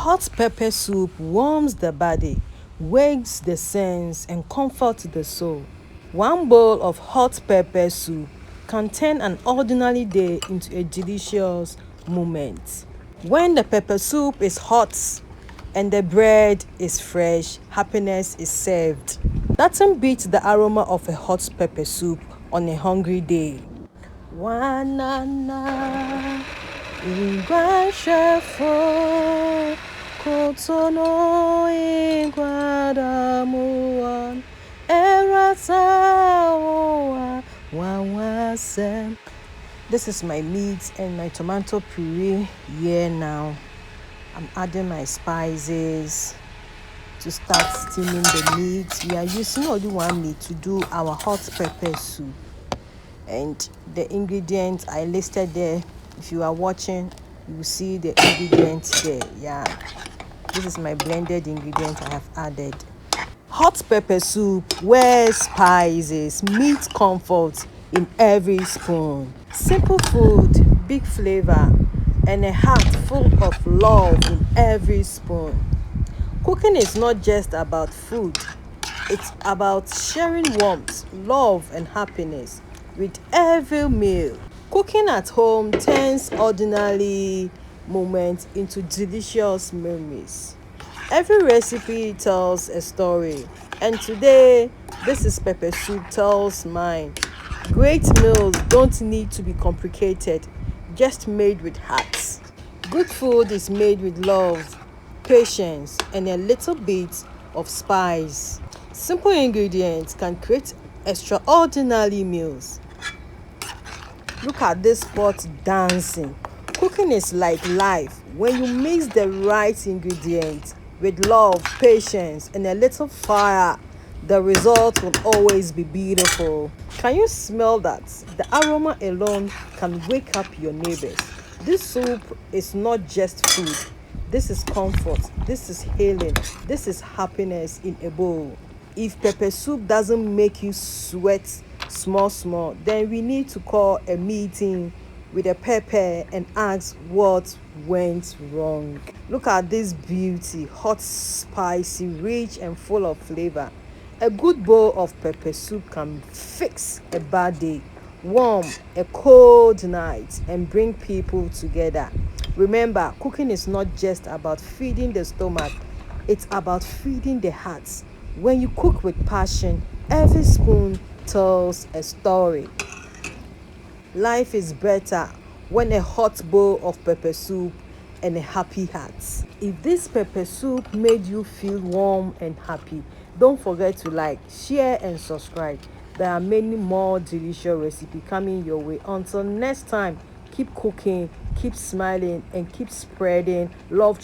Hot pepper soup warms the body, wakes the sense, and comforts the soul. One bowl of hot pepper soup can turn an ordinary day into a delicious moment. When the pepper soup is hot and the bread is fresh, happiness is served. Nothing beats the aroma of a hot pepper soup on a hungry day. Wanana ingwashafo kotono ingwadamuan eratawa wawasem. This is my meat and my tomato puree here now. I'm adding my spices to start steaming the meat. We are using only one meat to do our hot pepper soup. And the ingredients I listed there, if you are watching, you will see the ingredients there. Yeah, this is my blended ingredient I have added. Hot pepper soup where spices meet comfort in every spoon. Simple food, big flavor, and a heart full of love in every spoon. Cooking is not just about food, it's about sharing warmth, love, and happiness with every meal. Cooking at home turns ordinary moments into delicious memories. Every recipe tells a story, and today, this is pepper soup tells mine. Great meals don't need to be complicated, just made with heart. Good food is made with love, patience, and a little bit of spice. Simple ingredients can create extraordinary meals. Look at this pot dancing. Cooking is like life. When you mix the right ingredients with love, patience, and a little fire, the result will always be beautiful. Can you smell that? The aroma alone can wake up your neighbors. This soup is not just food. This is comfort. This is healing. This is happiness in a bowl. If pepper soup doesn't make you sweat small, then we need to call a meeting with a pepper and ask what went wrong. Look at this beauty, hot, spicy, rich, and full of flavor. A good bowl of pepper soup can fix a bad day, warm a cold night, and bring people together. Remember, cooking is not just about feeding the stomach, it's about feeding the hearts. When you cook with passion, every spoon tells a story. Life is better when a hot bowl of pepper soup and a happy heart. If this pepper soup made you feel warm and happy, don't forget to like, share, and subscribe. There are many more delicious recipes coming your way. Until next time, keep cooking, keep smiling, and keep spreading love.